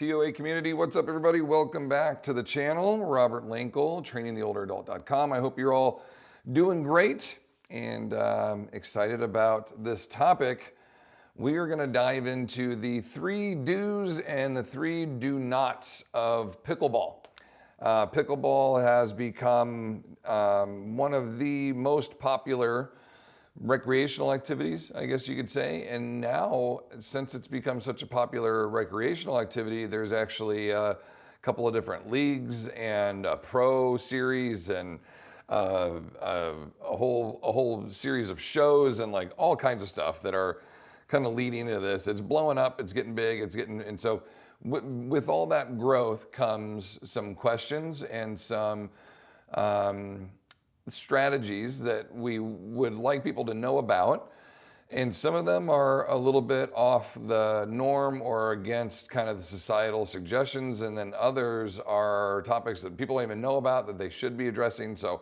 TOA community, what's up everybody? Welcome back to the channel. Robert Linkul, trainingtheolderadult.com. I hope you're all doing great and excited about this topic. We are going to dive into the 3 do's and the 3 do nots of pickleball. Pickleball has become one of the most popular recreational activities, I guess you could say. And now, since it's become such a popular recreational activity, there's actually a couple of different leagues and a pro series and a whole series of shows and like all kinds of stuff that are kind of leading into this. It's blowing up, it's getting big, and so with all that growth comes some questions and some strategies that we would like people to know about. And some of them are a little bit off the norm or against kind of the societal suggestions. And then others are topics that people don't even know about that they should be addressing. So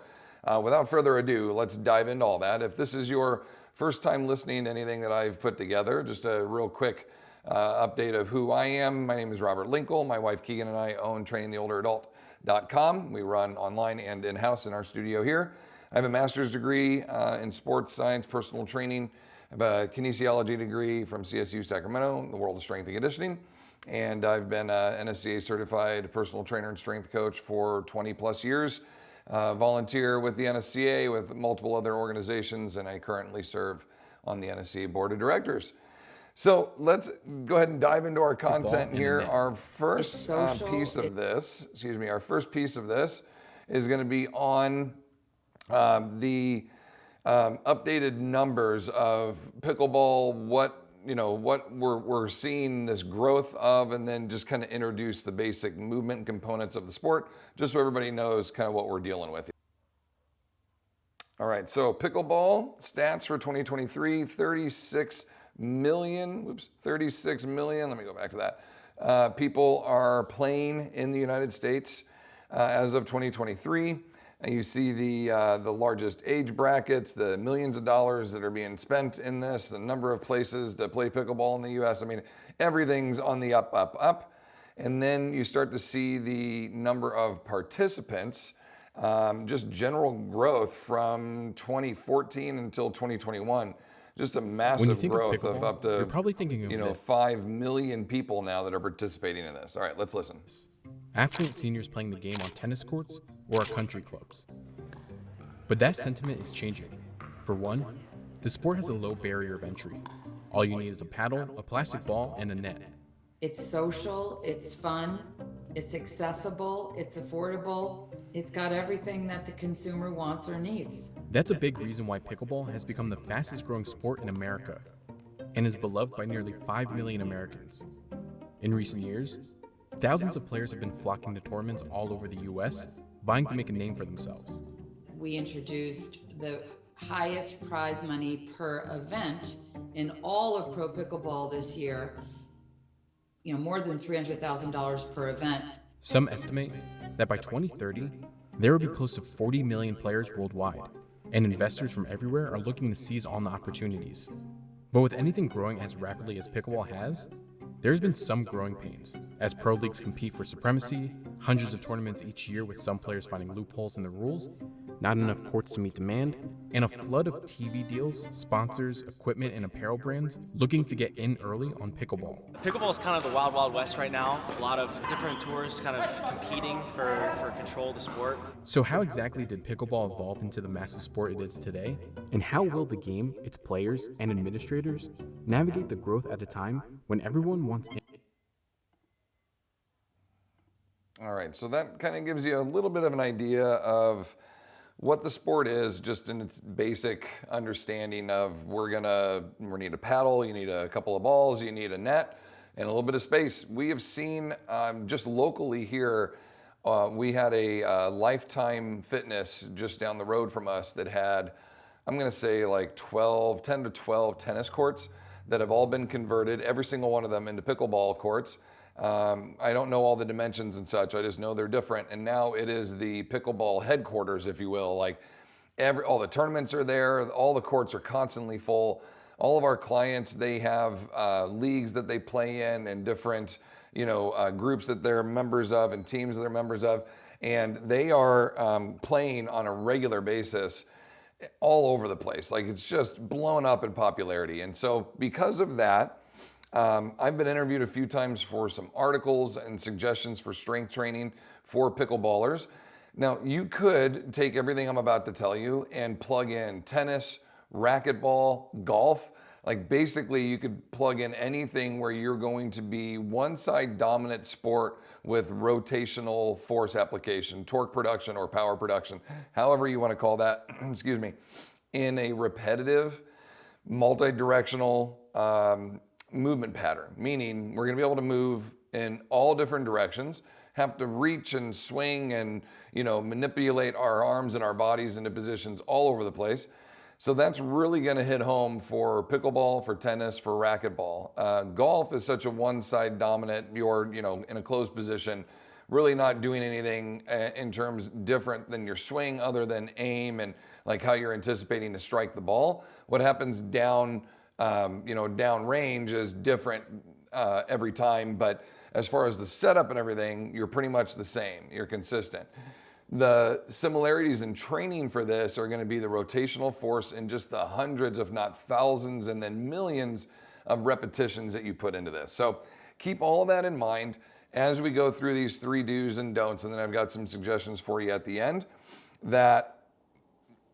without further ado, let's dive into all that. If this is your first time listening to anything that I've put together, just a real quick update of who I am. My name is Robert Linkul. My wife Keegan and I own trainingtheolderadult.com. We run online and in-house in our studio here. I have a master's degree in sports science, personal training. I have a kinesiology degree from CSU Sacramento, in the world of strength and conditioning. And I've been an NSCA certified personal trainer and strength coach for 20 plus years. Volunteer with the NSCA, with multiple other organizations, and I currently serve on the NSCA board of directors. So let's go ahead and dive into our content here. Our first piece of this is going to be on the updated numbers of pickleball, what we're seeing this growth of, and then just kind of introduce the basic movement and components of the sport, just so everybody knows kind of what we're dealing with. All right, so pickleball stats for 2023, 36 million, let me go back to that. People are playing in the United States as of 2023. And you see the largest age brackets, the millions of dollars that are being spent in this, the number of places to play pickleball in the US. I mean, everything's on the up, up, up. And then you start to see the number of participants, just general growth from 2014 until 2021. Just a massive growth of up to, you're probably thinking of 5 million people now that are participating in this. All right, let's listen. Affluent seniors playing the game on tennis courts or at country clubs. But that sentiment is changing. For one, the sport has a low barrier of entry. All you need is a paddle, a plastic ball, and a net. It's social, it's fun, it's accessible, it's affordable. It's got everything that the consumer wants or needs. That's a big reason why pickleball has become the fastest growing sport in America and is beloved by nearly 5 million Americans. In recent years, thousands of players have been flocking to tournaments all over the US, vying to make a name for themselves. We introduced the highest prize money per event in all of pro pickleball this year, more than $300,000 per event. Some estimate that by 2030, there will be close to 40 million players worldwide, and investors from everywhere are looking to seize on the opportunities. But with anything growing as rapidly as pickleball has, there's been some growing pains, as pro leagues compete for supremacy, hundreds of tournaments each year with some players finding loopholes in the rules, not enough courts to meet demand, and a flood of TV deals, sponsors, equipment, and apparel brands looking to get in early on pickleball. Pickleball is kind of the wild, wild west right now. A lot of different tours kind of competing for control of the sport. So how exactly did pickleball evolve into the massive sport it is today? And how will the game, its players, and administrators navigate the growth at a time when everyone wants in? All right, so that kind of gives you a little bit of an idea of what the sport is, just in its basic understanding of we need a paddle, you need a couple of balls, you need a net, and a little bit of space. We have seen just locally here, we had a Lifetime Fitness just down the road from us that had, I'm gonna say like 10 to 12 tennis courts that have all been converted, every single one of them into pickleball courts. I don't know all the dimensions and such. I just know they're different. And now it is the pickleball headquarters, if you will. Like all the tournaments are there. All the courts are constantly full. All of our clients, they have leagues that they play in and different groups that they're members of and teams that they're members of, and they are playing on a regular basis all over the place. Like, it's just blown up in popularity. And so because of that, I've been interviewed a few times for some articles and suggestions for strength training for pickleballers. Now, you could take everything I'm about to tell you and plug in tennis, racquetball, golf. Like, basically, you could plug in anything where you're going to be one side dominant sport with rotational force application, torque production or power production, however you want to call that, excuse me, in a repetitive, multi-directional movement pattern, meaning we're going to be able to move in all different directions, have to reach and swing and manipulate our arms and our bodies into positions all over the place. So that's really going to hit home for pickleball, for tennis, for racquetball. Golf is such a one-side dominant. You're in a closed position, really not doing anything in terms different than your swing, other than aim and like how you're anticipating to strike the ball. What happens down range is different every time, but as far as the setup and everything, you're pretty much the same. You're consistent. The similarities in training for this are going to be the rotational force in just the hundreds, if not thousands, and then millions of repetitions that you put into this. So keep all of that in mind as we go through these 3 do's and don'ts, and then I've got some suggestions for you at the end that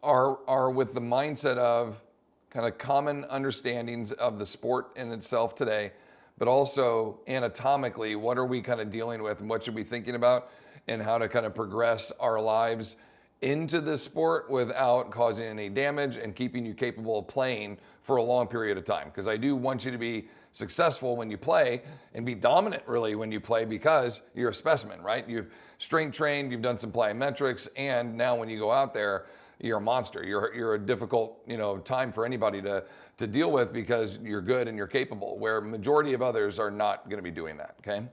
are with the mindset of kind of common understandings of the sport in itself today, but also anatomically, what are we kind of dealing with and what should we be thinking about, and how to kind of progress our lives into this sport without causing any damage and keeping you capable of playing for a long period of time. Because I do want you to be successful when you play and be dominant really when you play, because you're a specimen, right? You've strength trained, you've done some plyometrics, and now when you go out there, you're a monster. You're a difficult, time for anybody to deal with, because you're good and you're capable, where majority of others are not going to be doing that, okay?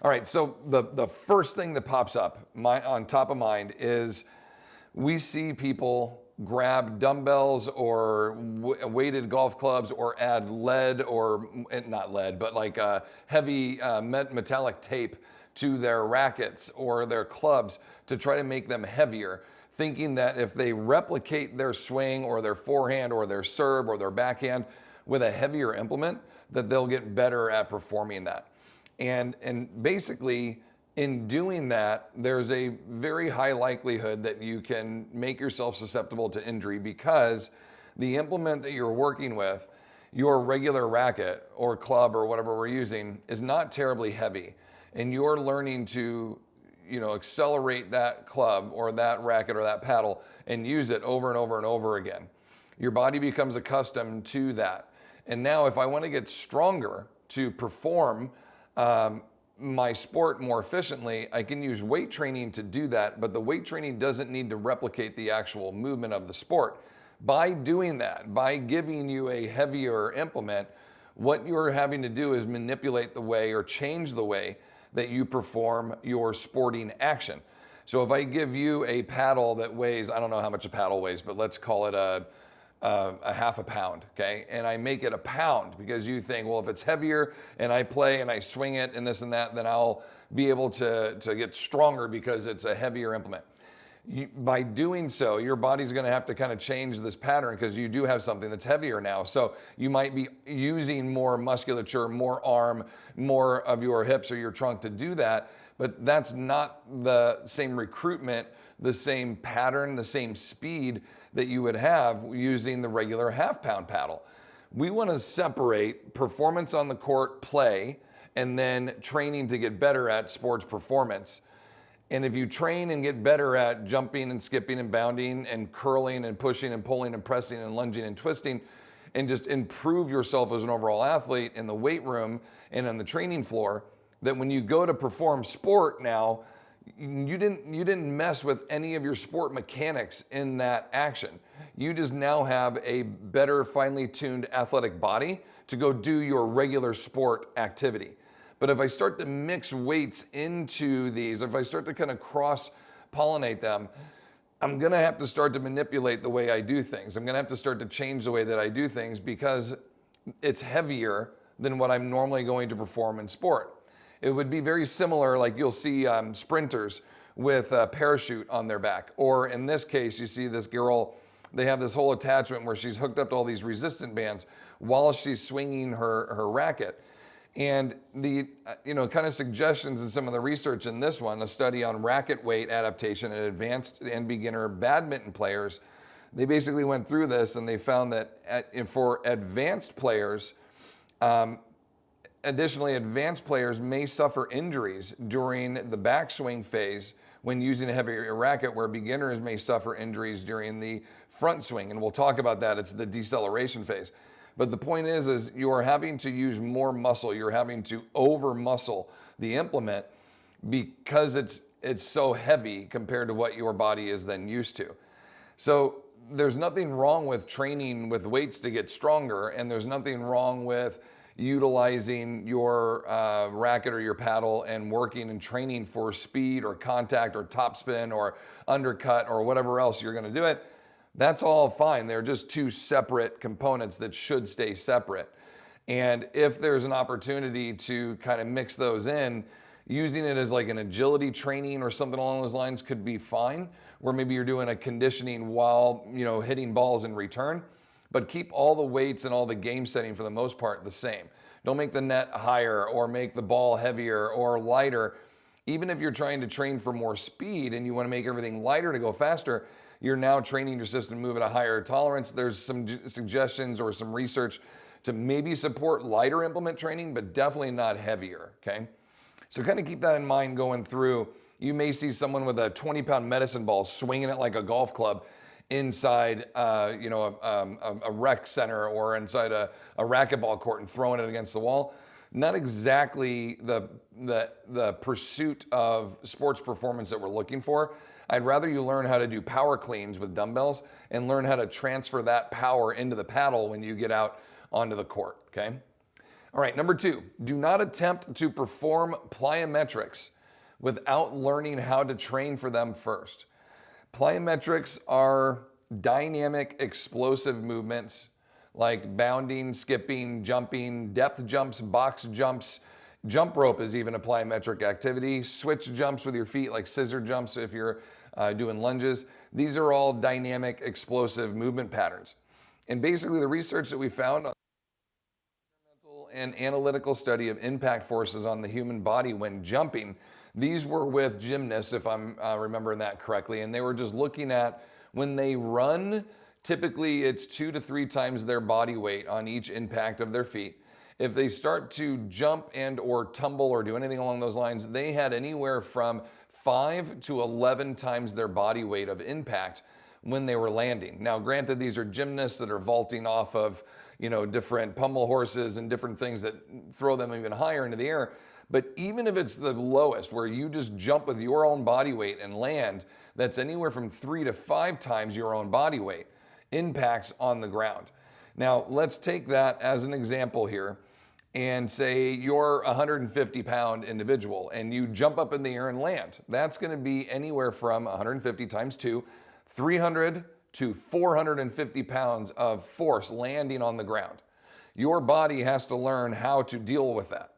All right, so the first thing that pops up on top of mind is we see people grab dumbbells or weighted golf clubs, or add lead, or not lead, but like heavy metallic tape to their rackets or their clubs to try to make them heavier, thinking that if they replicate their swing or their forehand or their serve or their backhand with a heavier implement, that they'll get better at performing that. And basically, in doing that, there's a very high likelihood that you can make yourself susceptible to injury, because the implement that you're working with, your regular racket or club or whatever we're using, is not terribly heavy. And you're learning to accelerate that club or that racket or that paddle and use it over and over and over again. Your body becomes accustomed to that. And now if I want to get stronger to perform my sport more efficiently, I can use weight training to do that, but the weight training doesn't need to replicate the actual movement of the sport. By doing that, by giving you a heavier implement, what you're having to do is manipulate the way or change the way that you perform your sporting action. So if I give you a paddle that weighs, I don't know how much a paddle weighs, but let's call it a half a pound, okay? And I make it a pound because you think, well, if it's heavier and I play and I swing it and this and that, then I'll be able to get stronger because it's a heavier implement. By doing so, your body's gonna have to kind of change this pattern because you do have something that's heavier now. So you might be using more musculature, more arm, more of your hips or your trunk to do that, but that's not the same recruitment, the same pattern, the same speed that you would have using the regular half-pound paddle. We want to separate performance on the court play and then training to get better at sports performance. And if you train and get better at jumping and skipping and bounding and curling and pushing and pulling and pressing and lunging and twisting, and just improve yourself as an overall athlete in the weight room and on the training floor, that when you go to perform sport now, you didn't mess with any of your sport mechanics in that action. You just now have a better, finely tuned athletic body to go do your regular sport activity. But if I start to mix weights into these, if I start to kind of cross-pollinate them, I'm gonna have to start to manipulate the way I do things. I'm gonna have to start to change the way that I do things because it's heavier than what I'm normally going to perform in sport. It would be very similar, like you'll see sprinters with a parachute on their back. Or in this case, you see this girl, they have this whole attachment where she's hooked up to all these resistant bands while she's swinging her racket. And the kind of suggestions in some of the research in this one, a study on racket weight adaptation in advanced and beginner badminton players, they basically went through this and they found that for advanced players, additionally, advanced players may suffer injuries during the backswing phase when using a heavier racket, where beginners may suffer injuries during the front swing. And we'll talk about that. It's the deceleration phase. But the point is you are having to use more muscle. You're having to over muscle the implement because it's so heavy compared to what your body is then used to. So there's nothing wrong with training with weights to get stronger, and there's nothing wrong with utilizing your racket or your paddle and working and training for speed or contact or topspin or undercut or whatever else you're going to do it. That's all fine. They're just two separate components that should stay separate. And if there's an opportunity to kind of mix those in, using it as like an agility training or something along those lines could be fine, where maybe you're doing a conditioning while, hitting balls in return, but keep all the weights and all the game setting for the most part the same. Don't make the net higher or make the ball heavier or lighter. Even if you're trying to train for more speed and you want to make everything lighter to go faster, you're now training your system to move at a higher tolerance. There's some suggestions or some research to maybe support lighter implement training, but definitely not heavier, okay? So kind of keep that in mind going through. You may see someone with a 20-pound medicine ball swinging it like a golf club inside a rec center or inside a racquetball court and throwing it against the wall. Not exactly the pursuit of sports performance that we're looking for. I'd rather you learn how to do power cleans with dumbbells and learn how to transfer that power into the paddle when you get out onto the court, okay? All right, number 2, do not attempt to perform plyometrics without learning how to train for them first. Plyometrics are dynamic, explosive movements like bounding, skipping, jumping, depth jumps, box jumps. Jump rope is even a plyometric activity. Switch jumps with your feet like scissor jumps if you're doing lunges. These are all dynamic, explosive movement patterns. And basically the research that we found on an analytical study of impact forces on the human body when jumping, these were with gymnasts, if I'm remembering that correctly, and they were just looking at when they run, typically it's 2 to 3 times their body weight on each impact of their feet. If they start to jump and or tumble or do anything along those lines, they had anywhere from 5 to 11 times their body weight of impact when they were landing. Now, granted, these are gymnasts that are vaulting off of, different pommel horses and different things that throw them even higher into the air. But even if it's the lowest, where you just jump with your own body weight and land, that's anywhere from 3 to 5 times your own body weight impacts on the ground. Now, let's take that as an example here and say you're a 150-pound individual and you jump up in the air and land. That's going to be anywhere from 150 times 2, 300 to 450 pounds of force landing on the ground. Your body has to learn how to deal with that.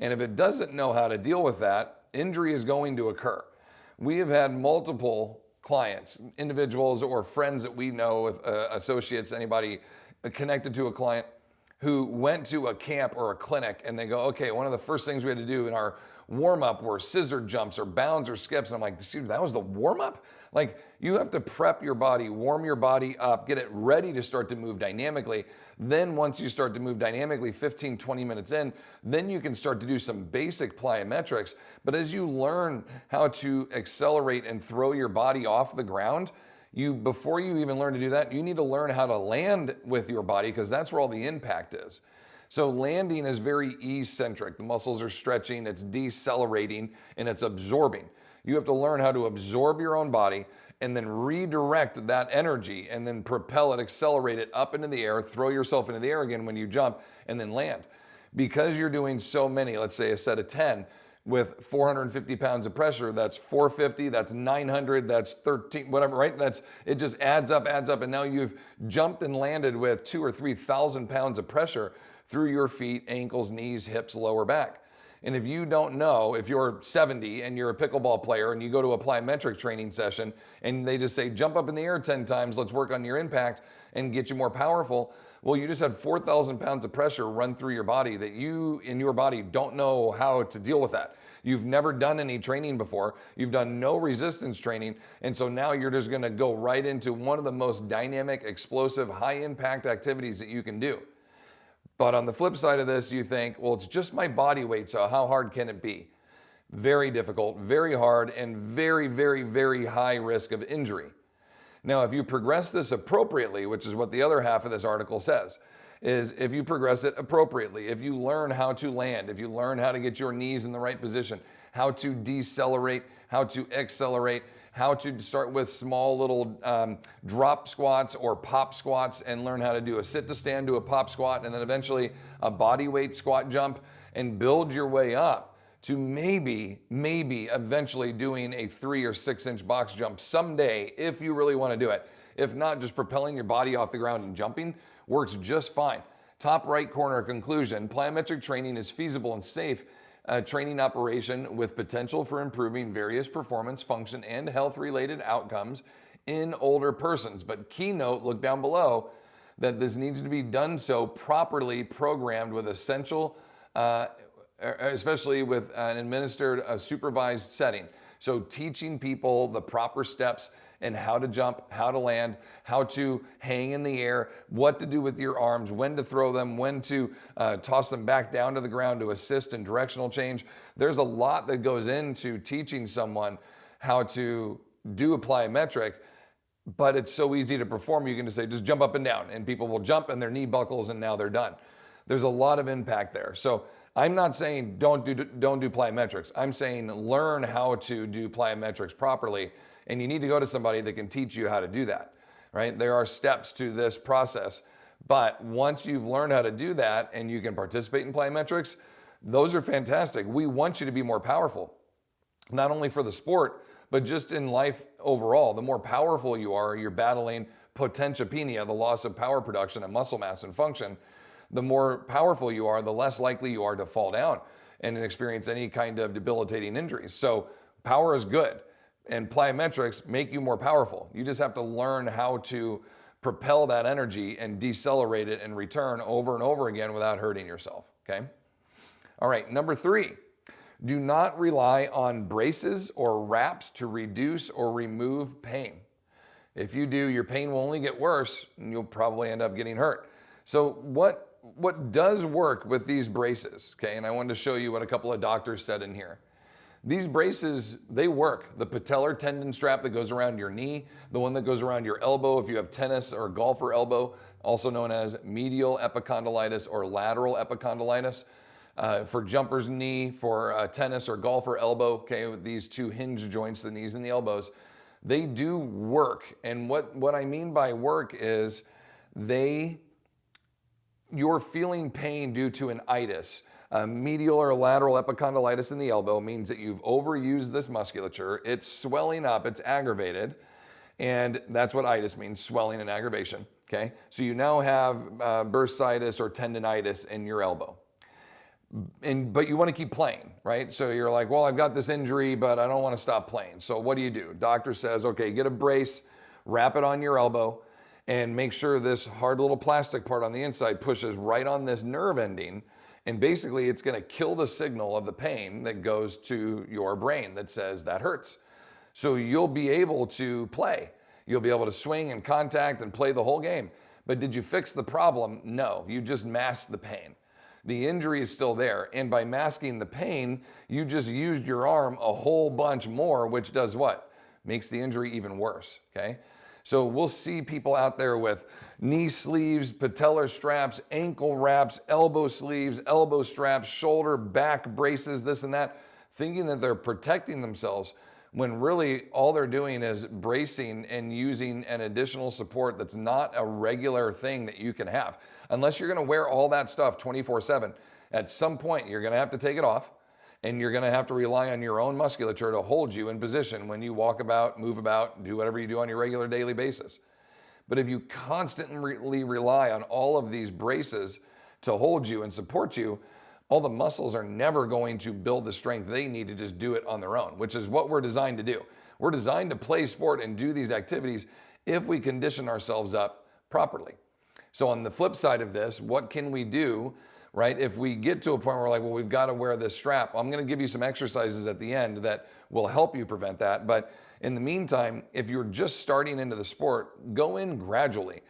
And if it doesn't know how to deal with that, injury is going to occur. We have had multiple clients, individuals or friends that we know, associates, anybody connected to a client who went to a camp or a clinic and they go, okay, one of the first things we had to do in our warm-up were scissor jumps or bounds or skips. And I'm like, dude, that was the warm-up? Like, you have to prep your body, warm your body up, get it ready to start to move dynamically. Then once you start to move dynamically 15, 20 minutes in, then you can start to do some basic plyometrics. But as you learn how to accelerate and throw your body off the ground, before you even learn to do that, you need to learn how to land with your body, because that's where all the impact is. So landing is very eccentric. The muscles are stretching, it's decelerating, and it's absorbing. You have to learn how to absorb your own body and then redirect that energy and then propel it, accelerate it up into the air, throw yourself into the air again when you jump, and then land. Because you're doing so many, let's say a set of 10, with 450 pounds of pressure, that's 450, that's 900, that's 13, whatever, right? It just adds up, and now you've jumped and landed with 2,000 or 3,000 pounds of pressure through your feet, ankles, knees, hips, lower back. And if you don't know, if you're 70 and you're a pickleball player and you go to a plyometric training session and they just say, jump up in the air 10 times, let's work on your impact and get you more powerful. Well, you just had 4,000 pounds of pressure run through your body that you in your body don't know how to deal with that. You've never done any training before. You've done no resistance training. And so now you're just gonna go right into one of the most dynamic, explosive, high impact activities that you can do. But on the flip side of this, you think, well, it's just my body weight, so how hard can it be? Very difficult, very hard, and very, very, very high risk of injury. Now, if you progress this appropriately, which is what the other half of this article says, is if you progress it appropriately, if you learn how to land, if you learn how to get your knees in the right position, how to decelerate, how to accelerate, how to start with small little drop squats or pop squats and learn how to do a sit to stand to a pop squat and then eventually a body weight squat jump and build your way up to maybe eventually doing a 3 or 6 inch box jump someday if you really want to do it. If not, just propelling your body off the ground and jumping works just fine. Top right corner conclusion, plyometric training is feasible and safe training operation with potential for improving various performance, function, and health-related outcomes in older persons. But keynote, look down below, that this needs to be done so properly programmed with essential, especially with an administered, supervised setting. So teaching people the proper steps and how to jump, how to land, how to hang in the air, what to do with your arms, when to throw them, when to toss them back down to the ground to assist in directional change. There's a lot that goes into teaching someone how to do a plyometric, but it's so easy to perform. You can just say, just jump up and down, and people will jump and their knee buckles and now they're done. There's a lot of impact there. So I'm not saying don't do plyometrics. I'm saying learn how to do plyometrics properly. And you need to go to somebody that can teach you how to do that, right? There are steps to this process. But once you've learned how to do that and you can participate in plyometrics, those are fantastic. We want you to be more powerful, not only for the sport, but just in life overall. The more powerful you are, you're battling potentiopenia, the loss of power production and muscle mass and function. The more powerful you are, the less likely you are to fall down and experience any kind of debilitating injuries. So power is good. And plyometrics make you more powerful. You just have to learn how to propel that energy and decelerate it and return over and over again without hurting yourself, okay? All right, number 3, do not rely on braces or wraps to reduce or remove pain. If you do, your pain will only get worse and you'll probably end up getting hurt. So what does work with these braces, okay? And I wanted to show you what a couple of doctors said in here. These braces, they work. The patellar tendon strap that goes around your knee, the one that goes around your elbow if you have tennis or golfer elbow, also known as medial epicondylitis or lateral epicondylitis. For jumper's knee, for tennis or golfer elbow, okay, with these two hinge joints, the knees and the elbows, they do work. And what I mean by work is you're feeling pain due to an itis. Medial or lateral epicondylitis in the elbow means that you've overused this musculature. It's swelling up, it's aggravated, and that's what itis means, swelling and aggravation, okay? So you now have bursitis or tendonitis in your elbow. But you want to keep playing, right? So you're like, well, I've got this injury, but I don't want to stop playing. So what do? Doctor says, okay, get a brace, wrap it on your elbow, and make sure this hard little plastic part on the inside pushes right on this nerve ending. And basically, it's going to kill the signal of the pain that goes to your brain that says that hurts. So you'll be able to play. You'll be able to swing and contact and play the whole game. But did you fix the problem? No, you just masked the pain. The injury is still there. And by masking the pain, you just used your arm a whole bunch more, which does what? Makes the injury even worse, okay? So we'll see people out there with knee sleeves, patellar straps, ankle wraps, elbow sleeves, elbow straps, shoulder, back braces, this and that, thinking that they're protecting themselves when really all they're doing is bracing and using an additional support that's not a regular thing that you can have. Unless you're gonna wear all that stuff 24/7, at some point you're gonna have to take it off. And you're gonna have to rely on your own musculature to hold you in position when you walk about, move about, do whatever you do on your regular daily basis. But if you constantly rely on all of these braces to hold you and support you, all the muscles are never going to build the strength they need to just do it on their own, which is what we're designed to do. We're designed to play sport and do these activities if we condition ourselves up properly. So on the flip side of this, what can we do, right? If we get to a point where we're like, well, we've got to wear this strap, I'm going to give you some exercises at the end that will help you prevent that. But in the meantime, if you're just starting into the sport, go in gradually.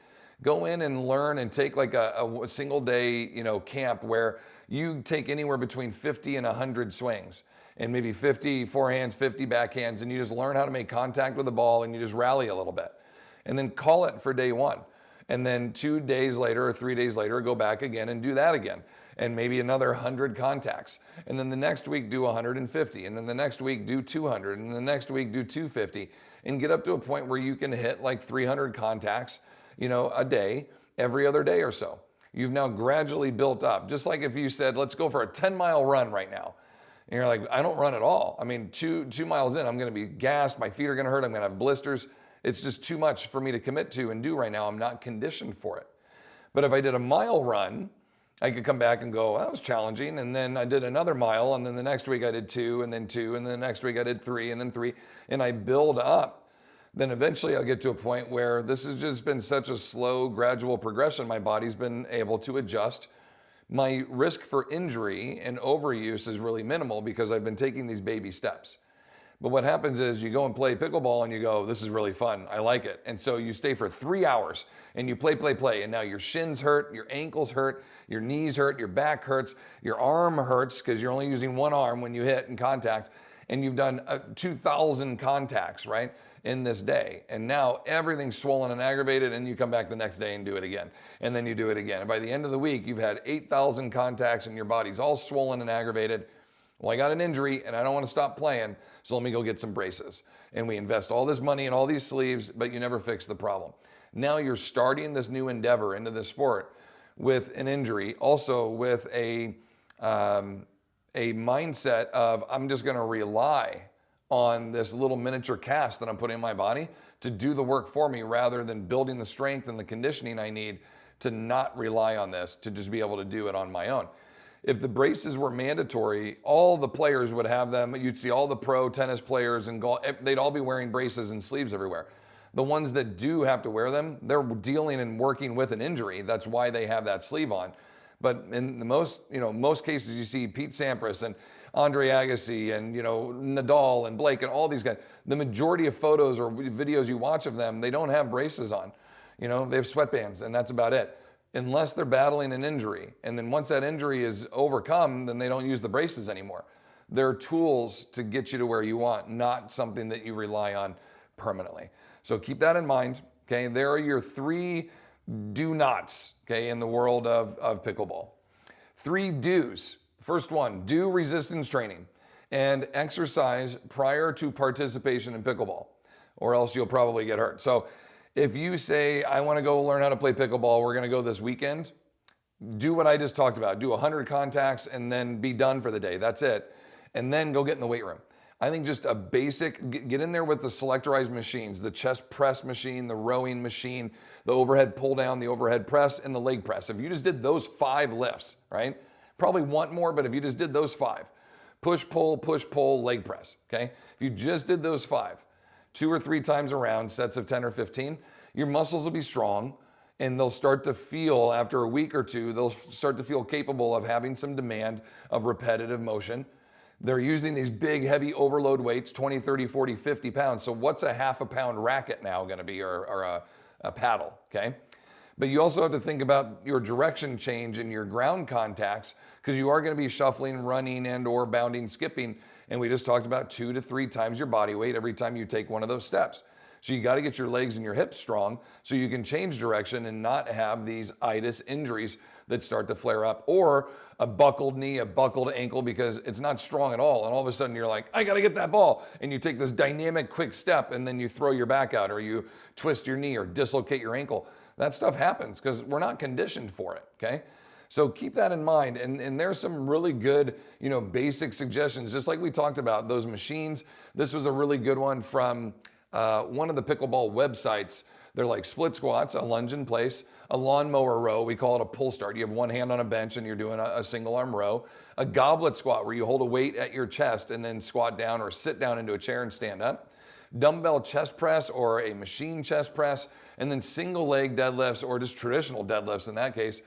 Go in and learn and take like a single day, camp where you take anywhere between 50 and 100 swings and maybe 50 forehands, 50 backhands, and you just learn how to make contact with the ball and you just rally a little bit. And then call it for day one. And then 2 days later or 3 days later, go back again and do that again. And maybe another 100 contacts. And then the next week do 150. And then the next week do 200. And the next week do 250. And get up to a point where you can hit like 300 contacts, a day, every other day or so. You've now gradually built up. Just like if you said, let's go for a 10-mile run right now. And you're like, I don't run at all. I mean, two miles in, I'm going to be gassed. My feet are going to hurt. I'm going to have blisters. It's just too much for me to commit to and do right now. I'm not conditioned for it. But if I did a mile run, I could come back and go, well, that was challenging. And then I did another mile. And then the next week I did 2 and then 2. And then the next week I did 3 and then 3. And I build up. Then eventually I'll get to a point where this has just been such a slow, gradual progression. My body's been able to adjust. My risk for injury and overuse is really minimal because I've been taking these baby steps. But what happens is you go and play pickleball and you go, this is really fun. I like it. And so you stay for 3 hours and you play. And now your shins hurt, your ankles hurt, your knees hurt, your back hurts, your arm hurts because you're only using one arm when you hit and contact. And you've done 2,000 contacts, right, in this day. And now everything's swollen and aggravated, and you come back the next day and do it again. And then you do it again. And by the end of the week, you've had 8,000 contacts and your body's all swollen and aggravated. Well, I got an injury and I don't want to stop playing, so let me go get some braces. And we invest all this money in all these sleeves, but you never fix the problem. Now you're starting this new endeavor into this sport with an injury, also with a mindset of I'm just going to rely on this little miniature cast that I'm putting in my body to do the work for me rather than building the strength and the conditioning I need to not rely on this, to just be able to do it on my own. If the braces were mandatory, all the players would have them. You'd see all the pro tennis players and golf, they'd all be wearing braces and sleeves everywhere. The ones that do have to wear them, they're dealing and working with an injury. That's why they have that sleeve on. But in the most cases, you see Pete Sampras and Andre Agassi and, Nadal and Blake and all these guys. The majority of photos or videos you watch of them, they don't have braces on. They have sweatbands and that's about it. Unless they're battling an injury. And then once that injury is overcome, then they don't use the braces anymore. They're tools to get you to where you want, not something that you rely on permanently. So keep that in mind, okay? There are your 3 do nots, okay, in the world of pickleball. 3 do's. First one, do resistance training and exercise prior to participation in pickleball, or else you'll probably get hurt. So if you say, I want to go learn how to play pickleball, we're going to go this weekend, do what I just talked about. Do 100 contacts and then be done for the day. That's it. And then go get in the weight room. I think just a basic, get in there with the selectorized machines, the chest press machine, the rowing machine, the overhead pull down, the overhead press, and the leg press. If you just did those 5 lifts, right? Probably want more, but if you just did those 5, push, pull, leg press, okay? If you just did those 5, 2 or 3 times around, sets of 10 or 15, your muscles will be strong and they'll start to feel, after a week or 2, they'll start to feel capable of having some demand of repetitive motion. They're using these big, heavy overload weights, 20, 30, 40, 50 pounds. So what's a half a pound racket now going to be, or a paddle, okay? But you also have to think about your direction change in your ground contacts because you are going to be shuffling, running, and or bounding, skipping. And we just talked about 2 to 3 times your body weight every time you take one of those steps. So you got to get your legs and your hips strong so you can change direction and not have these itis injuries that start to flare up, or a buckled knee, a buckled ankle because it's not strong at all. And all of a sudden you're like, I got to get that ball. And you take this dynamic quick step and then you throw your back out or you twist your knee or dislocate your ankle. That stuff happens because we're not conditioned for it, okay? So keep that in mind. And there's some really good, basic suggestions, just like we talked about, those machines. This was a really good one from one of the pickleball websites They're like split squats, a lunge in place, a lawnmower row. We call it a pull start. You have one hand on a bench and you're doing a single arm row. A goblet squat where you hold a weight at your chest and then squat down or sit down into a chair and stand up. Dumbbell chest press or a machine chest press, and then single leg deadlifts or just traditional deadlifts in that case.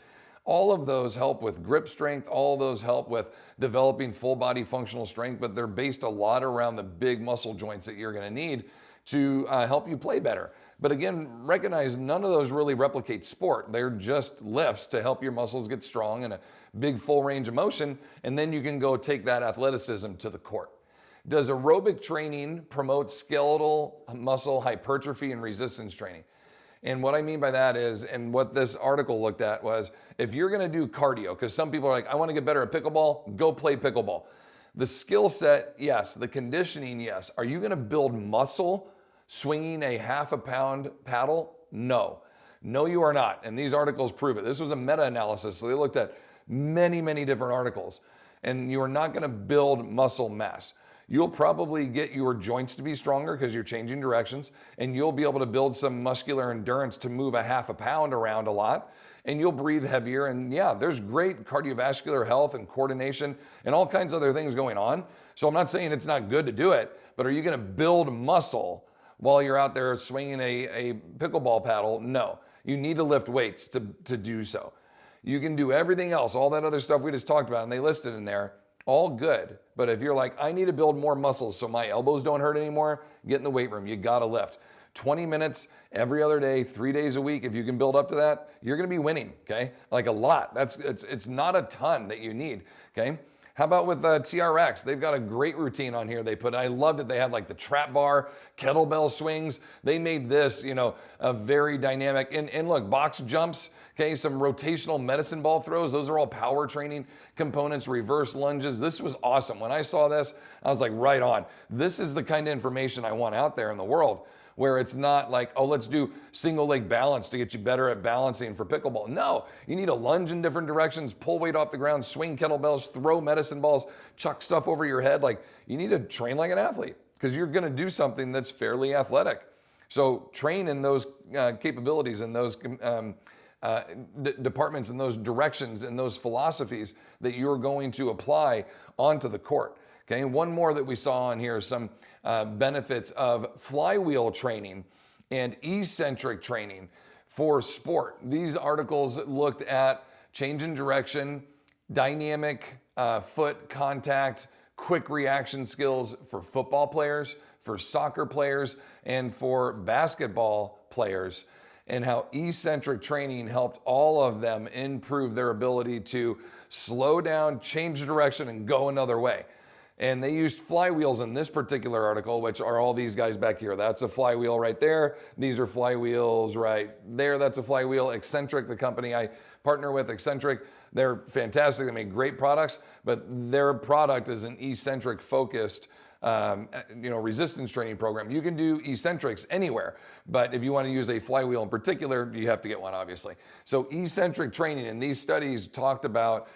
All of those help with grip strength. All of those help with developing full body functional strength, but they're based a lot around the big muscle joints that you're gonna need to help you play better. But again, recognize none of those really replicate sport. They're just lifts to help your muscles get strong and a big full range of motion, and then you can go take that athleticism to the court. Does aerobic training promote skeletal muscle hypertrophy and resistance training? And what I mean by that is, and what this article looked at was, if you're gonna do cardio, because some people are like, I wanna get better at pickleball, go play pickleball. The skill set, yes. The conditioning, yes. Are you gonna build muscle swinging a half a pound paddle? No. No, you are not. And these articles prove it. This was a meta-analysis, so they looked at many, many different articles. And you are not gonna build muscle mass. You'll probably get your joints to be stronger because you're changing directions, and you'll be able to build some muscular endurance to move a half a pound around a lot, and you'll breathe heavier. And yeah, there's great cardiovascular health and coordination and all kinds of other things going on. So I'm not saying it's not good to do it, but are you gonna build muscle while you're out there swinging a pickleball paddle? No. You need to lift weights to do so. You can do everything else, all that other stuff we just talked about, and they listed in there. All good, but if you're like, I need to build more muscles so my elbows don't hurt anymore, get in the weight room, you gotta lift. 20 minutes every other day, 3 days a week, if you can build up to that, you're gonna be winning, okay? Like a lot, it's not a ton that you need, okay? How about with TRX? They've got a great routine on here they put. I loved it. They had like the trap bar, kettlebell swings. They made this, a very dynamic, and look, box jumps, okay, some rotational medicine ball throws. Those are all power training components, reverse lunges. This was awesome. When I saw this, I was like, right on. This is the kind of information I want out there in the world, where it's not like, oh, let's do single leg balance to get you better at balancing for pickleball. No, you need to lunge in different directions, pull weight off the ground, swing kettlebells, throw medicine balls, chuck stuff over your head. Like, you need to train like an athlete because you're gonna do something that's fairly athletic. So train in those capabilities and those departments and those directions and those philosophies that you're going to apply onto the court. Okay, one more that we saw on here, some benefits of flywheel training and eccentric training for sport. These articles looked at change in direction, dynamic foot contact, quick reaction skills for football players, for soccer players, and for basketball players, and how eccentric training helped all of them improve their ability to slow down, change direction, and go another way. And they used flywheels in this particular article, which are all these guys back here. That's a flywheel right there. These are flywheels right there. That's a flywheel. Eccentric, the company I partner with, Eccentric, they're fantastic. They make great products, but their product is an eccentric focused resistance training program. You can do eccentrics anywhere, but if you want to use a flywheel in particular, you have to get one, obviously. So eccentric training, and these studies talked about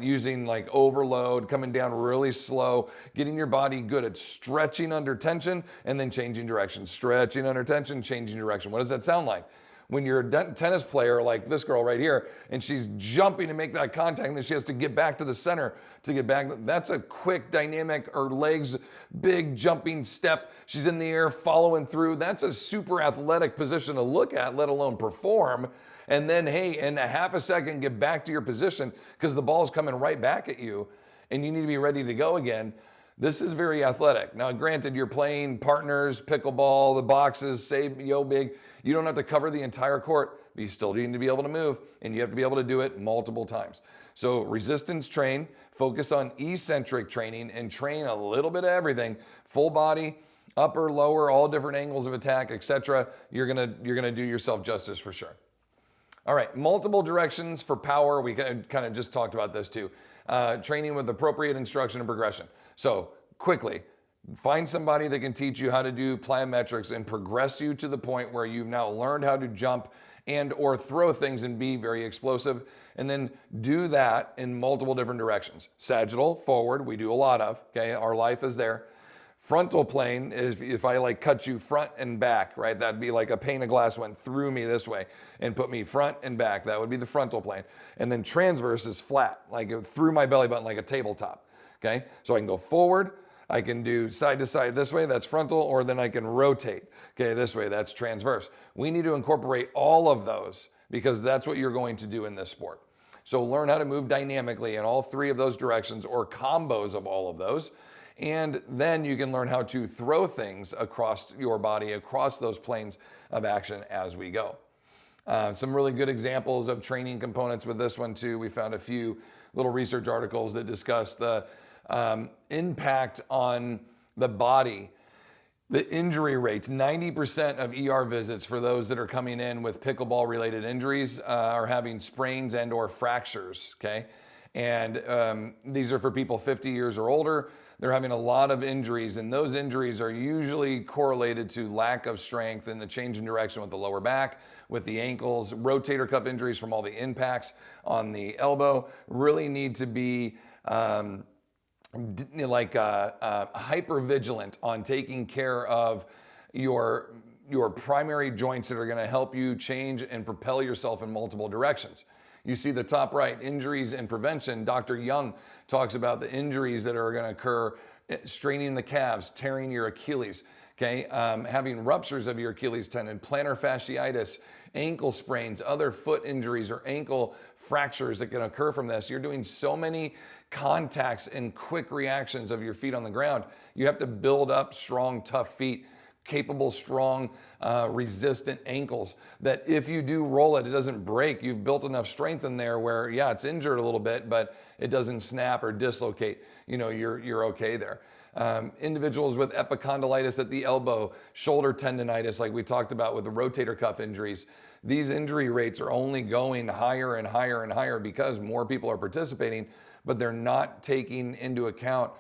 using like overload, coming down really slow, getting your body good at stretching under tension and then changing direction, stretching under tension, changing direction. What does that sound like? When you're a tennis player like this girl right here, and she's jumping to make that contact, and then she has to get back to the center to get back. That's a quick, dynamic, her legs, big jumping step. She's in the air, following through. That's a super athletic position to look at, let alone perform. And then, hey, in a half a second, get back to your position because the ball's coming right back at you, and you need to be ready to go again. This is very athletic. Now, granted, you're playing partners, pickleball, the boxes, say yo big. You don't have to cover the entire court, but you still need to be able to move, and you have to be able to do it multiple times. So resistance train, focus on eccentric training, and train a little bit of everything. Full body, upper, lower, all different angles of attack, etc. You're gonna do yourself justice for sure. All right, multiple directions for power. We kind of just talked about this too. Training with appropriate instruction and progression. So quickly, find somebody that can teach you how to do plyometrics and progress you to the point where you've now learned how to jump and or throw things and be very explosive. And then do that in multiple different directions. Sagittal, forward, we do a lot of, okay? Our life is there. Frontal plane is if I like cut you front and back, right? That'd be like a pane of glass went through me this way and put me front and back. That would be the frontal plane. And then transverse is flat, like through my belly button, like a tabletop. Okay, so I can go forward, I can do side to side this way, that's frontal, or then I can rotate, okay, this way, that's transverse. We need to incorporate all of those because that's what you're going to do in this sport. So learn how to move dynamically in all three of those directions or combos of all of those. And then you can learn how to throw things across your body, across those planes of action as we go. Some really good examples of training components with this one too. We found a few little research articles that discuss the impact on the body, the injury rates. 90% of ER visits for those that are coming in with pickleball related injuries are having sprains and or fractures, okay? And these are for people 50 years or older. They're having a lot of injuries, and those injuries are usually correlated to lack of strength and the change in direction with the lower back, with the ankles, rotator cuff injuries from all the impacts on the elbow. Really need to be hyper vigilant on taking care of your primary joints that are going to help you change and propel yourself in multiple directions. You see the top right, injuries and prevention. Dr. Young talks about the injuries that are going to occur, straining the calves, tearing your Achilles, okay, having ruptures of your Achilles tendon, plantar fasciitis, ankle sprains, other foot injuries or ankle fractures that can occur from this. You're doing so many contacts and quick reactions of your feet on the ground. You have to build up strong, tough feet, capable, strong, resistant ankles that if you do roll it, it doesn't break. You've built enough strength in there where, yeah, it's injured a little bit, but it doesn't snap or dislocate. You know, you're okay there. Individuals with epicondylitis at the elbow, shoulder tendonitis, like we talked about with the rotator cuff injuries, these injury rates are only going higher and higher and higher because more people are participating, but they're not taking into account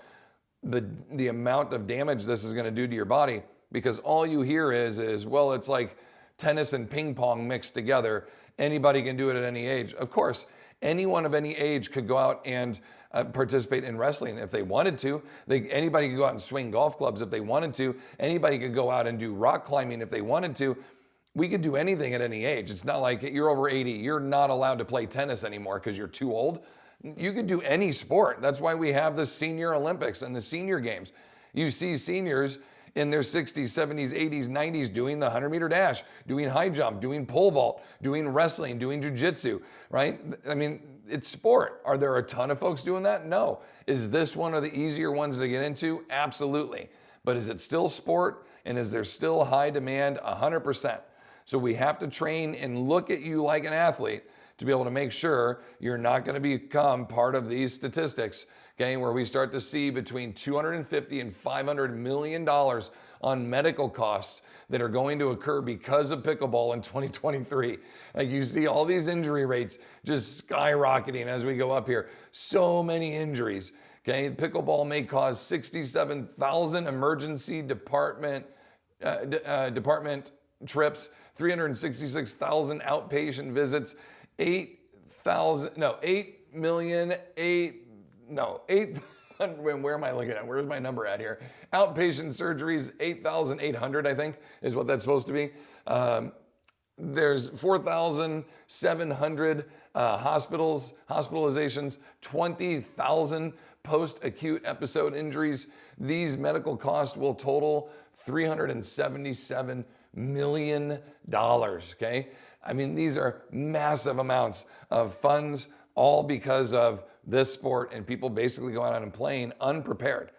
the amount of damage this is going to do to your body. Because all you hear is, well, it's like tennis and ping pong mixed together. Anybody can do it at any age. Of course, anyone of any age could go out and participate in wrestling if they wanted to. Anybody could go out and swing golf clubs if they wanted to. Anybody could go out and do rock climbing if they wanted to. We could do anything at any age. It's not like you're over 80, you're not allowed to play tennis anymore because you're too old. You could do any sport. That's why we have the Senior Olympics and the Senior Games. You see seniors in their 60s, 70s, 80s, 90s doing the 100-meter dash, doing high jump, doing pole vault, doing wrestling, doing jiu-jitsu, right? I mean, it's sport. Are there a ton of folks doing that? No. Is this one of the easier ones to get into? Absolutely. But is it still sport? And is there still high demand? 100%. So we have to train and look at you like an athlete to be able to make sure you're not going to become part of these statistics, okay, where we start to see between $250 and $500 million on medical costs that are going to occur because of pickleball in 2023. Like you see all these injury rates just skyrocketing as we go up here. So many injuries, okay? Pickleball may cause 67,000 emergency department trips, 366,000 outpatient visits, 8 million, where am I looking at? Where's my number at here? Outpatient surgeries, 8,800, I think, is what that's supposed to be. There's 4,700 hospitalizations, 20,000 post-acute episode injuries. These medical costs will total $377 million, okay? I mean, these are massive amounts of funds, all because of this sport and people basically going out and playing unprepared.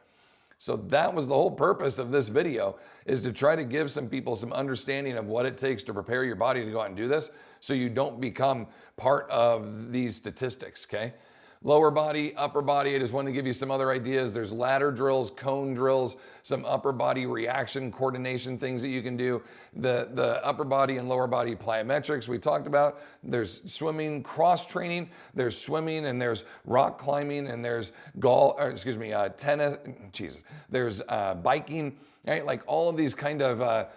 So that was the whole purpose of this video, is to try to give some people some understanding of what it takes to prepare your body to go out and do this so you don't become part of these statistics, okay? Lower body, upper body, I just want to give you some other ideas. There's ladder drills, cone drills, some upper body reaction coordination things that you can do. The upper body and lower body plyometrics we talked about. There's swimming, cross training. There's swimming and there's rock climbing and there's tennis. Jesus. There's biking. right? Like all of these kind of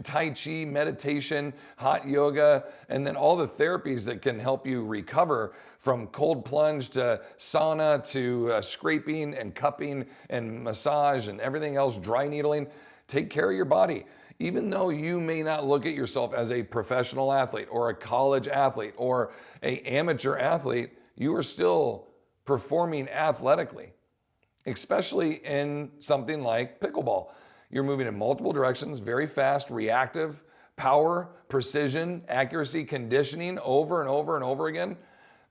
Tai Chi, meditation, hot yoga, and then all the therapies that can help you recover, from cold plunge to sauna to scraping and cupping and massage and everything else, dry needling. Take care of your body. Even though you may not look at yourself as a professional athlete or a college athlete or an amateur athlete, you are still performing athletically, especially in something like pickleball. You're moving in multiple directions, very fast, reactive, power, precision, accuracy, conditioning over and over and over again.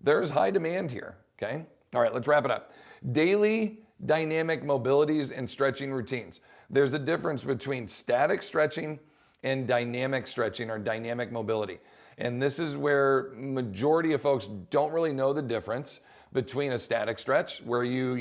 There's high demand here, okay? All right, let's wrap it up. Daily dynamic mobilities and stretching routines. There's a difference between static stretching and dynamic stretching or dynamic mobility. And this is where majority of folks don't really know the difference between a static stretch where you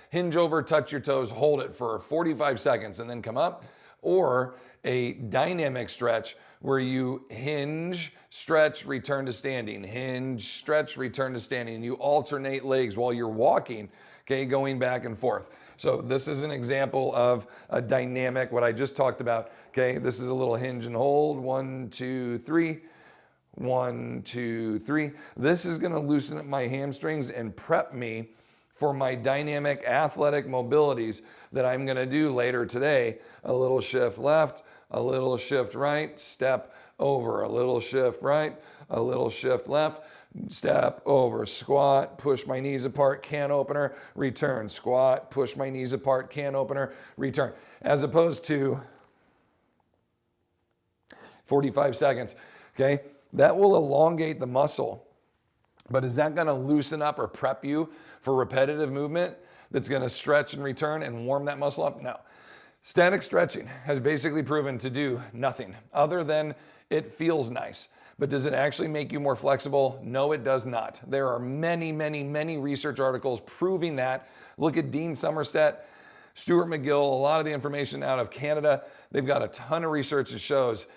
hinge over, touch your toes, hold it for 45 seconds and then come up, or a dynamic stretch where you hinge, stretch, return to standing, hinge, stretch, return to standing. You alternate legs while you're walking, okay, going back and forth. So this is an example of a dynamic, what I just talked about, okay? This is a little hinge and hold, 1, 2, 3. 1, 2, 3. This is gonna loosen up my hamstrings and prep me for my dynamic athletic mobilities that I'm gonna do later today. A little shift left, a little shift right, step over, a little shift right, a little shift left, step over, squat, push my knees apart, can opener, return, squat, push my knees apart, can opener, return. As opposed to 45 seconds, okay? That will elongate the muscle, but is that gonna loosen up or prep you for repetitive movement that's gonna stretch and return and warm that muscle up? No. Static stretching has basically proven to do nothing other than it feels nice. But does it actually make you more flexible? No, it does not. There are many, many, many research articles proving that. Look at Dean Somerset, Stuart McGill, a lot of the information out of Canada. They've got a ton of research that shows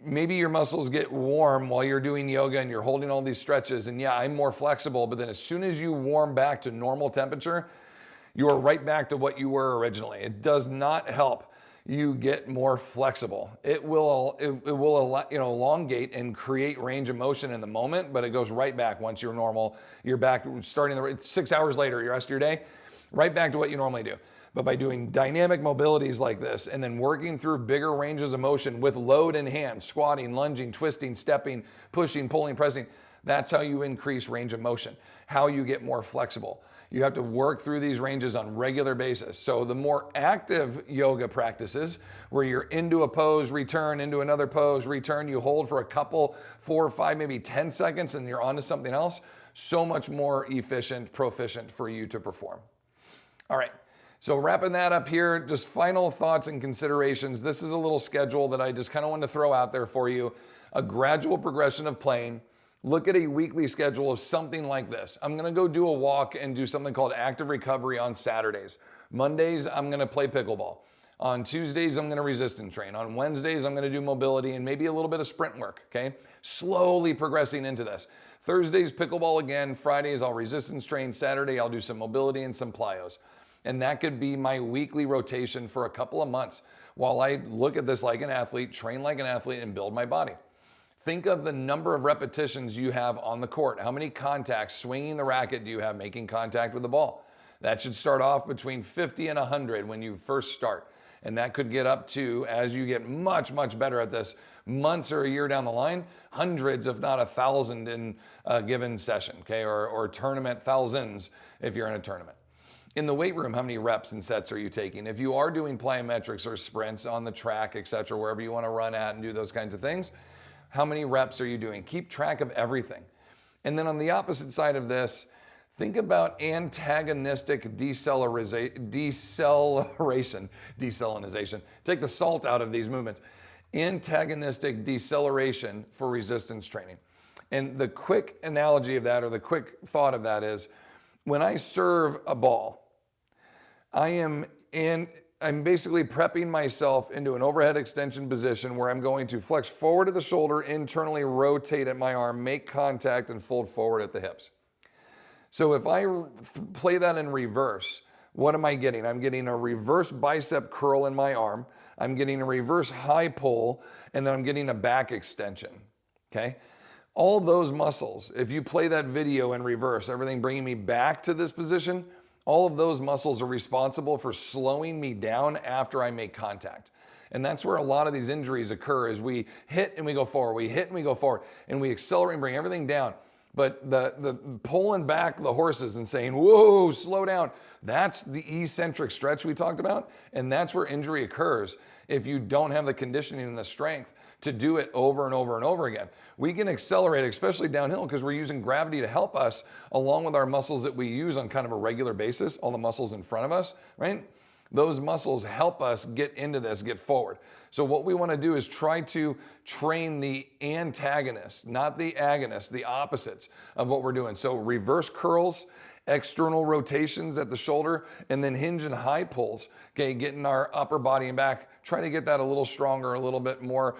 maybe your muscles get warm while you're doing yoga and you're holding all these stretches, and yeah, I'm more flexible, but then as soon as you warm back to normal temperature, you are right back to what you were originally. It does not help you get more flexible. It will elongate and create range of motion in the moment, but it goes right back once you're normal. You're back starting 6 hours later, your rest of your day, right back to what you normally do. But by doing dynamic mobilities like this and then working through bigger ranges of motion with load in hand, squatting, lunging, twisting, stepping, pushing, pulling, pressing, that's how you increase range of motion, how you get more flexible. You have to work through these ranges on a regular basis. So the more active yoga practices where you're into a pose, return, into another pose, return, you hold for a couple, 4, 5, maybe 10 seconds and you're on to something else, so much more efficient, proficient for you to perform. All right. So wrapping that up here, just final thoughts and considerations. This is a little schedule that I just kind of wanted to throw out there for you. A gradual progression of playing. Look at a weekly schedule of something like this. I'm gonna go do a walk and do something called active recovery on Saturdays. Mondays, I'm gonna play pickleball. On Tuesdays, I'm gonna resistance train. On Wednesdays, I'm gonna do mobility and maybe a little bit of sprint work, okay? Slowly progressing into this. Thursdays, pickleball again. Fridays, I'll resistance train. Saturday, I'll do some mobility and some plyos. And that could be my weekly rotation for a couple of months while I look at this like an athlete, train like an athlete, and build my body. Think of the number of repetitions you have on the court. How many contacts swinging the racket do you have making contact with the ball? That should start off between 50 and 100 when you first start. And that could get up to, as you get much, much better at this, months or a year down the line, hundreds, if not 1,000 in a given session, okay? Or tournament thousands if you're in a tournament. In the weight room, how many reps and sets are you taking? If you are doing plyometrics or sprints on the track, etc., wherever you want to run at and do those kinds of things, how many reps are you doing? Keep track of everything. And then on the opposite side of this, think about antagonistic desalinization. Take the salt out of these movements. Antagonistic deceleration for resistance training. And the quick analogy of that, or the quick thought of that is, when I serve a ball, I'm basically prepping myself into an overhead extension position where I'm going to flex forward to the shoulder, internally rotate at my arm, make contact, and fold forward at the hips. So if I play that in reverse, what am I getting? I'm getting a reverse bicep curl in my arm. I'm getting a reverse high pull, and then I'm getting a back extension, okay? All those muscles, if you play that video in reverse, everything bringing me back to this position, all of those muscles are responsible for slowing me down after I make contact. And that's where a lot of these injuries occur, is we hit and we go forward, we hit and we go forward, and we accelerate and bring everything down. But the pulling back the horses and saying, whoa, slow down, that's the eccentric stretch we talked about. And that's where injury occurs if you don't have the conditioning and the strength to do it over and over and over again. We can accelerate, especially downhill, because we're using gravity to help us, along with our muscles that we use on kind of a regular basis, all the muscles in front of us, right? Those muscles help us get into this, get forward. So what we want to do is try to train the antagonist, not the agonist, the opposites of what we're doing. So reverse curls, external rotations at the shoulder, and then hinge and high pulls, okay, getting our upper body and back, trying to get that a little stronger, a little bit more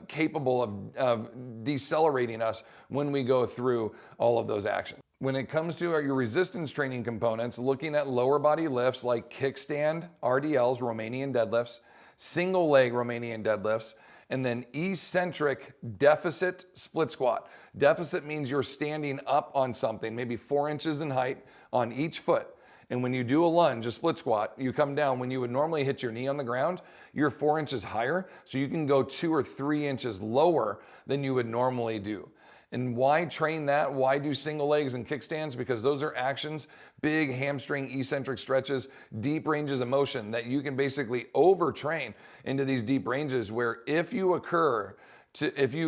capable of decelerating us when we go through all of those actions. When it comes to your resistance training components, looking at lower body lifts like kickstand, RDLs, Romanian deadlifts, single leg Romanian deadlifts, and then eccentric deficit split squat. Deficit means you're standing up on something, maybe 4 inches in height on each foot. And when you do a lunge, a split squat, you come down. When you would normally hit your knee on the ground, you're 4 inches higher, so you can go 2 or 3 inches lower than you would normally do. And why train that? Why do single legs and kickstands? Because those are actions, big hamstring eccentric stretches, deep ranges of motion that you can basically overtrain into these deep ranges, where if you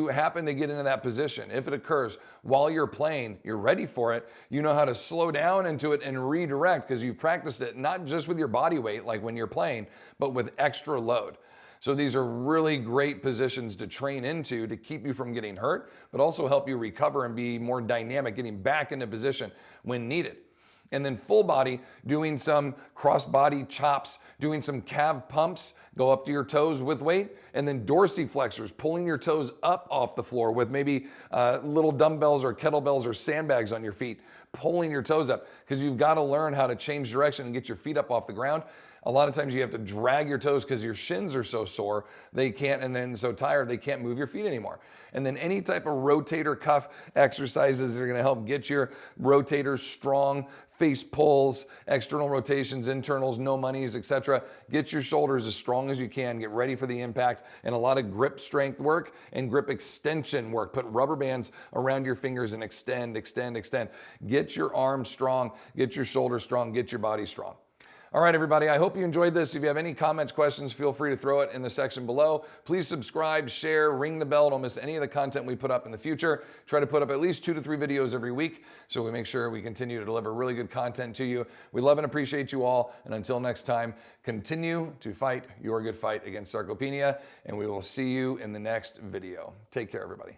happen to get into that position, if it occurs while you're playing, you're ready for it, you know how to slow down into it and redirect, because you've practiced it not just with your body weight like when you're playing, but with extra load. So these are really great positions to train into to keep you from getting hurt, but also help you recover and be more dynamic, getting back into position when needed. And then full body, doing some cross body chops, doing some calf pumps, go up to your toes with weight, and then dorsiflexors, pulling your toes up off the floor with maybe little dumbbells or kettlebells or sandbags on your feet, pulling your toes up, because you've got to learn how to change direction and get your feet up off the ground. A lot of times you have to drag your toes because your shins are so sore, they can't, and then so tired, they can't move your feet anymore. And then any type of rotator cuff exercises that are gonna help get your rotators strong, face pulls, external rotations, internals, no monies, etc. Get your shoulders as strong as you can, get ready for the impact, and a lot of grip strength work and grip extension work. Put rubber bands around your fingers and extend, extend, extend. Get your arms strong, get your shoulders strong, get your body strong. All right, everybody, I hope you enjoyed this. If you have any comments, questions, feel free to throw it in the section below. Please subscribe, share, ring the bell. Don't miss any of the content we put up in the future. Try to put up at least 2 to 3 videos every week, so we make sure we continue to deliver really good content to you. We love and appreciate you all. And until next time, continue to fight your good fight against sarcopenia, and we will see you in the next video. Take care, everybody.